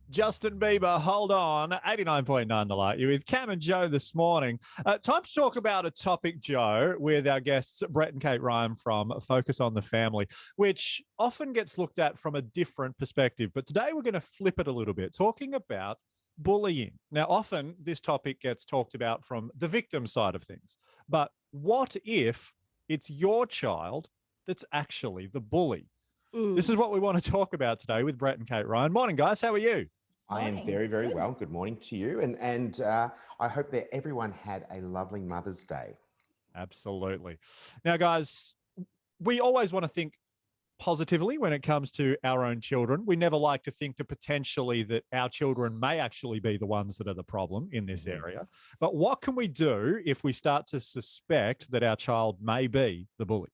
Justin Bieber, hold on. 89.9 The Light. You're with Cam and Joe this morning. Time to talk about a topic, Joe, with our guests, Brett and Kate Ryan from Focus on the Family, which often gets looked at from a different perspective. But today we're going to flip it a little bit, talking about bullying. Now, often this topic gets talked about from the victim side of things. But what if it's your child that's actually the bully? This is what we want to talk about today with Brett and Kate Ryan. Morning, guys. How are you? I am very, very well. Good morning to you. And I hope that everyone had a lovely Mother's Day. Absolutely. Now, guys, we always want to think positively when it comes to our own children. We never like to think to potentially that our children may actually be the ones that are the problem in this area. But what can we do if we start to suspect that our child may be the bully?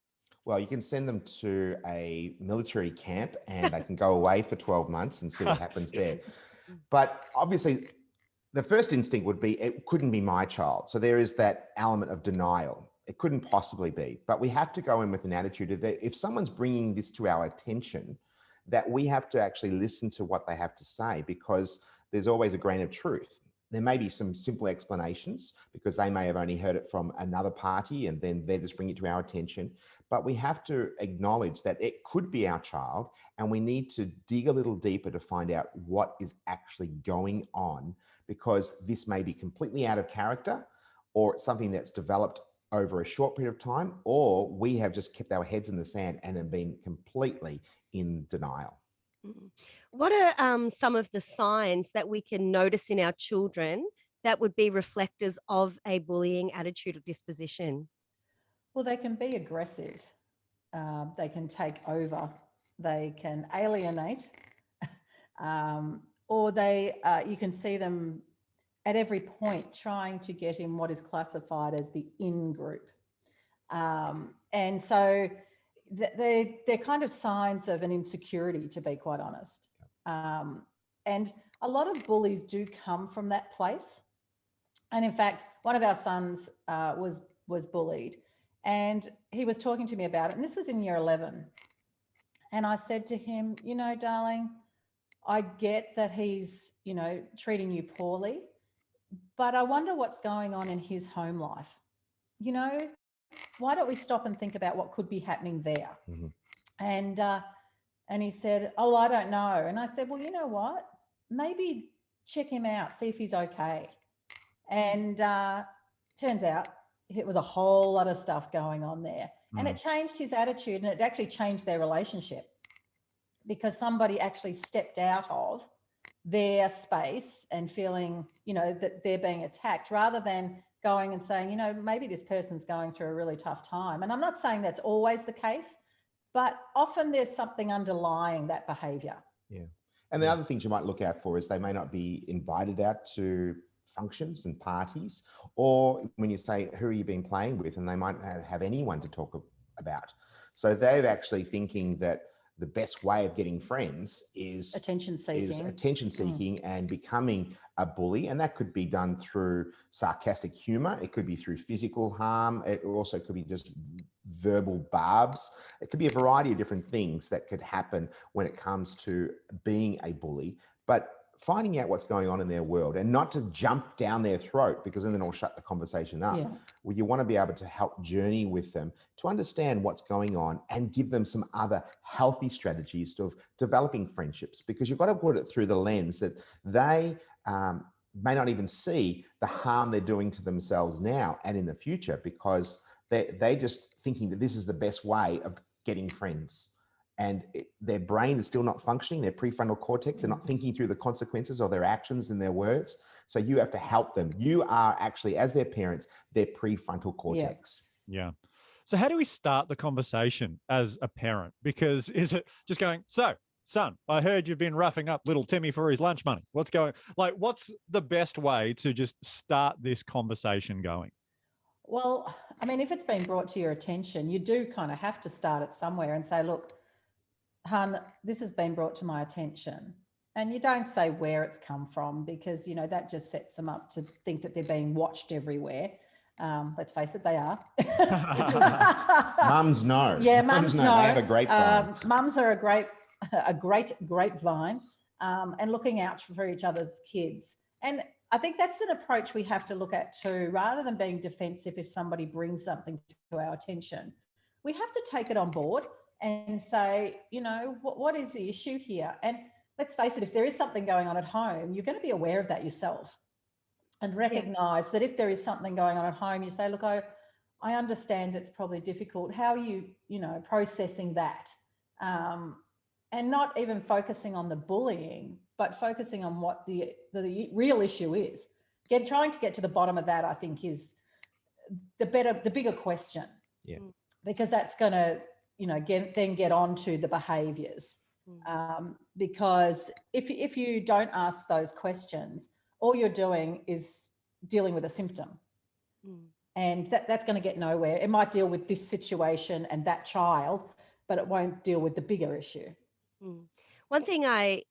Well, you can send them to a military camp and they can go away for 12 months and see what happens there. But obviously, the first instinct would be, it couldn't be my child. So there is that element of denial. It couldn't possibly be. But we have to go in with an attitude that if someone's bringing this to our attention, that we have to actually listen to what they have to say, because there's always a grain of truth. There may be some simple explanations because they may have only heard it from another party and then they just bring it to our attention. But we have to acknowledge that it could be our child, and we need to dig a little deeper to find out what is actually going on, because this may be completely out of character, or it's something that's developed over a short period of time, or we have just kept our heads in the sand and have been completely in denial. What are some of the signs that we can notice in our children that would be reflectors of a bullying attitude or disposition? Well, they can be aggressive. They can take over. They can alienate, or you can see them at every point trying to get in what is classified as the in group, and so they're kind of signs of an insecurity, to be quite honest. And a lot of bullies do come from that place. And in fact, one of our sons was bullied, and he was talking to me about it. And this was in year 11. And I said to him, darling, I get that he's, treating you poorly, but I wonder what's going on in his home life. Why don't we stop and think about what could be happening there? Mm-hmm. And he said, oh, I don't know. And I said, well, you know what? Maybe check him out, see if he's okay. And turns out it was a whole lot of stuff going on there. And it changed his attitude, and it actually changed their relationship, because somebody actually stepped out of their space and feeling, that they're being attacked, rather than going and saying, maybe this person's going through a really tough time. And I'm not saying that's always the case, but often there's something underlying that behaviour. Yeah. And the other things you might look out for is they may not be invited out to functions and parties, or when you say, who are you been playing with? And they might not have anyone to talk about. So they're actually thinking that the best way of getting friends is attention seeking and becoming a bully. And that could be done through sarcastic humor. It could be through physical harm. It also could be just verbal barbs. It could be a variety of different things that could happen when it comes to being a bully. But finding out what's going on in their world, and not to jump down their throat, because then it'll shut the conversation up. Yeah. Well, you want to be able to help journey with them to understand what's going on and give them some other healthy strategies of developing friendships, because you've got to put it through the lens that they may not even see the harm they're doing to themselves now and in the future, because they're just thinking that this is the best way of getting friends. And their brain is still not functioning, their prefrontal cortex, they're not thinking through the consequences of their actions and their words. So you have to help them. You are actually, as their parents, their prefrontal cortex. Yeah. So how do we start the conversation as a parent? Because is it just going, so, son, I heard you've been roughing up little Timmy for his lunch money. What's the best way to just start this conversation going? Well, I mean, if it's been brought to your attention, you do kind of have to start it somewhere and say, look, hun, this has been brought to my attention. And you don't say where it's come from, because, that just sets them up to think that they're being watched everywhere. Let's face it, they are. Mums know. Yeah, mums know. They have a grapevine. Mums are a great grapevine. and looking out for each other's kids. And I think that's an approach we have to look at too, rather than being defensive if somebody brings something to our attention. We have to take it on board and say, you know, what is the issue here? And let's face it, if there is something going on at home, you're going to be aware of that yourself and recognize that if there is something going on at home, you say, look, I understand it's probably difficult. How are you, you know, processing that? And not even focusing on the bullying, but focusing on what the real issue is. Trying to get to the bottom of that, I think, is the bigger question. Yeah. Because that's going to, you know, get on to the behaviours. Because if you don't ask those questions, all you're doing is dealing with a symptom. And that's going to get nowhere. It might deal with this situation and that child, but it won't deal with the bigger issue. One thing I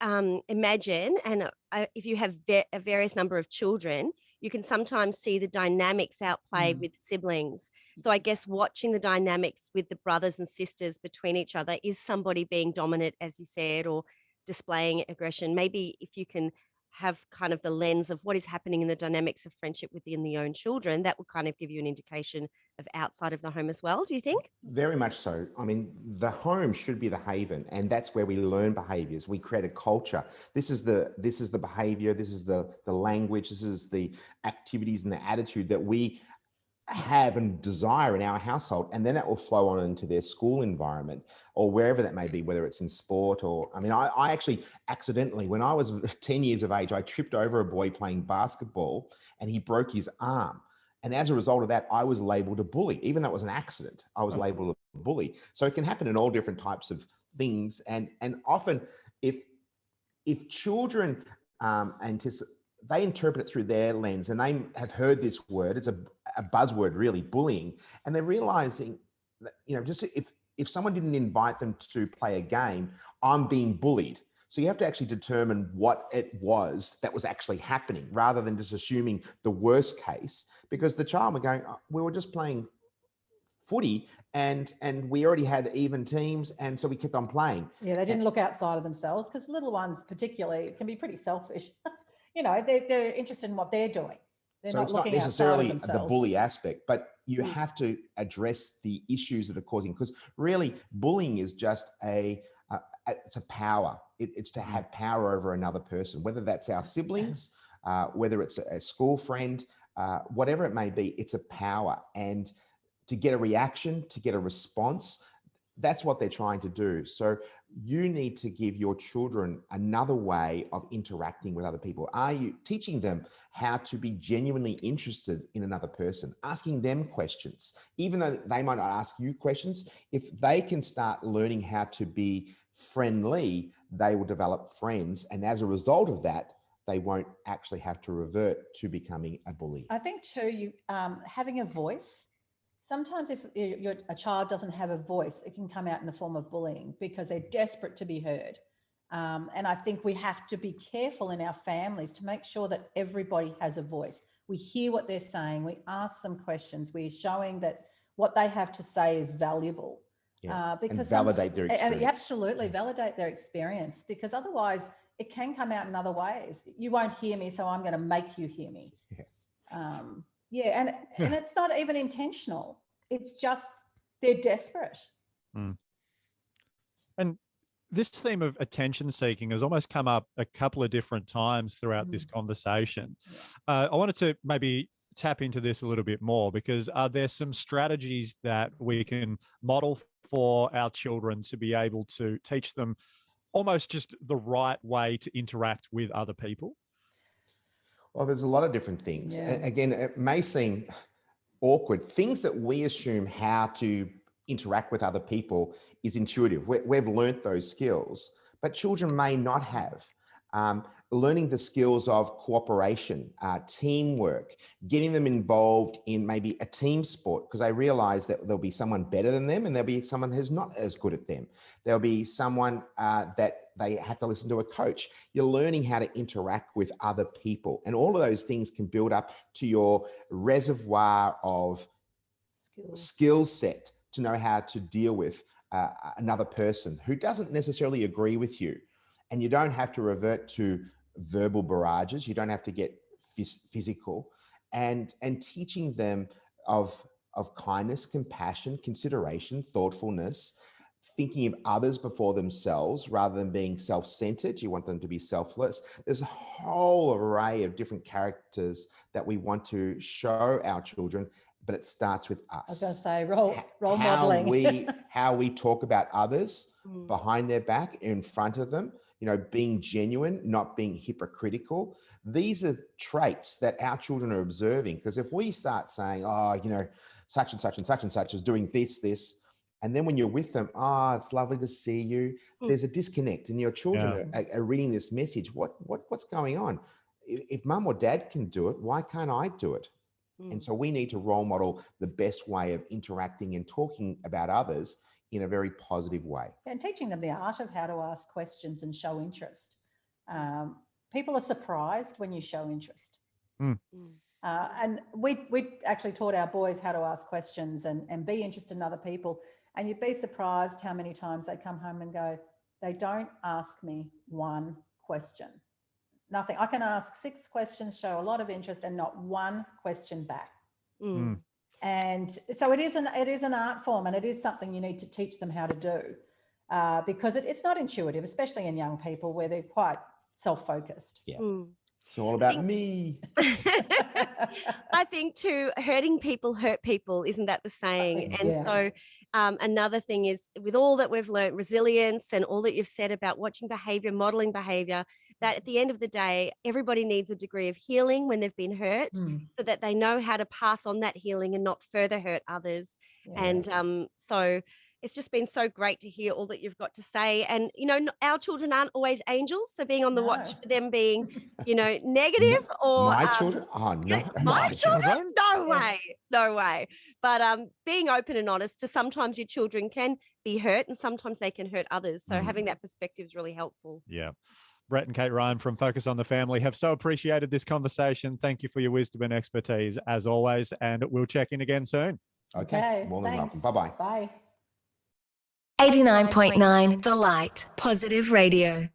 imagine, and if you have a various number of children, you can sometimes see the dynamics outplayed with siblings. So I guess watching the dynamics with the brothers and sisters between each other, is somebody being dominant, as you said, or displaying aggression? Maybe if you can have kind of the lens of what is happening in the dynamics of friendship within the own children, that would kind of give you an indication of outside of the home as well, do you think? Very much so. I mean, the home should be the haven, and that's where we learn behaviors. We create a culture. This is the behavior, this is the language, this is the activities and the attitude that we have and desire in our household, and then that will flow on into their school environment or wherever that may be, whether it's in sport or, I mean, I actually accidentally, when I was 10 years of age, I tripped over a boy playing basketball and he broke his arm. And as a result of that, I was labeled a bully. Even though it was an accident, I was labeled a bully. So it can happen in all different types of things. And often if children they interpret it through their lens, and they have heard this word, it's a buzzword really, bullying, and they're realizing that, you know, just if someone didn't invite them to play a game, I'm being bullied. So you have to actually determine what it was that was actually happening, rather than just assuming the worst case, because the child were going, oh, we were just playing footy and we already had even teams, and so we kept on playing. Yeah, they didn't look outside of themselves, because little ones particularly can be pretty selfish. You know, they're interested in what they're doing. They're so it's not necessarily the bully aspect, but you have to address the issues that are causing, because really bullying is just it's a power. It's to have power over another person, whether that's our siblings, whether it's a school friend, whatever it may be, it's a power. And to get a reaction, to get a response, that's what they're trying to do. So you need to give your children another way of interacting with other people. Are you teaching them how to be genuinely interested in another person, asking them questions, even though they might not ask you questions? If they can start learning how to be friendly, they will develop friends. And as a result of that, they won't actually have to revert to becoming a bully. I think too, having a voice. Sometimes if a child doesn't have a voice, it can come out in the form of bullying, because they're desperate to be heard. And I think we have to be careful in our families to make sure that everybody has a voice. We hear what they're saying. We ask them questions. We're showing that what they have to say is valuable. Yeah. Because and validate their experience. Absolutely, validate their experience, because otherwise it can come out in other ways. You won't hear me, so I'm going to make you hear me. Yeah. And it's not even intentional. It's just they're desperate. And this theme of attention seeking has almost come up a couple of different times throughout this conversation. I wanted to maybe tap into this a little bit more, because are there some strategies that we can model for our children to be able to teach them almost just the right way to interact with other people? Well, there's a lot of different things. Yeah. Again, it may seem awkward. Things that we assume how to interact with other people is intuitive. We've learnt those skills, but children may not have. Learning the skills of cooperation, teamwork, getting them involved in maybe a team sport, because I realize that there'll be someone better than them and there'll be someone who's not as good at them. There'll be someone that they have to listen to a coach. You're learning how to interact with other people, and all of those things can build up to your reservoir of skill set to know how to deal with another person who doesn't necessarily agree with you. And you don't have to revert to verbal barrages. You don't have to get physical, and teaching them of kindness, compassion, consideration, thoughtfulness, thinking of others before themselves rather than being self-centered. You want them to be selfless. There's a whole array of different characters that we want to show our children, but it starts with us. I was going to say role modeling. How we talk about others behind their back, in front of them, being genuine, not being hypocritical. These are traits that our children are observing. Because if we start saying, such and such and such and such is doing this, and then when you're with them, it's lovely to see you, there's a disconnect, and your children are reading this message. What's going on? If mum or dad can do it, why can't I do it? And so we need to role model the best way of interacting and talking about others in a very positive way. And teaching them the art of how to ask questions and show interest. People are surprised when you show interest. And we actually taught our boys how to ask questions and be interested in other people. And you'd be surprised how many times they come home and go, they don't ask me one question. Nothing. I can ask 6 questions, show a lot of interest, and not one question back. And so it is an art form, and it is something you need to teach them how to do, because it's not intuitive, especially in young people where they're quite self-focused. Yeah. It's all about me. I think too, hurting people hurt people. Isn't that the saying? And so another thing is, with all that we've learned, resilience and all that you've said about watching behavior, modeling behavior, that at the end of the day, everybody needs a degree of healing when they've been hurt, so that they know how to pass on that healing and not further hurt others. And so it's just been so great to hear all that you've got to say. And, our children aren't always angels. So being on the watch for them being, negative or... My children? Oh, no. My children? No way. But being open and honest to, sometimes your children can be hurt and sometimes they can hurt others. So having that perspective is really helpful. Yeah. Brett and Kate Ryan from Focus on the Family have so appreciated this conversation. Thank you for your wisdom and expertise as always. And we'll check in again soon. Okay. More than welcome. Bye-bye. Bye. 89.9 The Light. Positive Radio.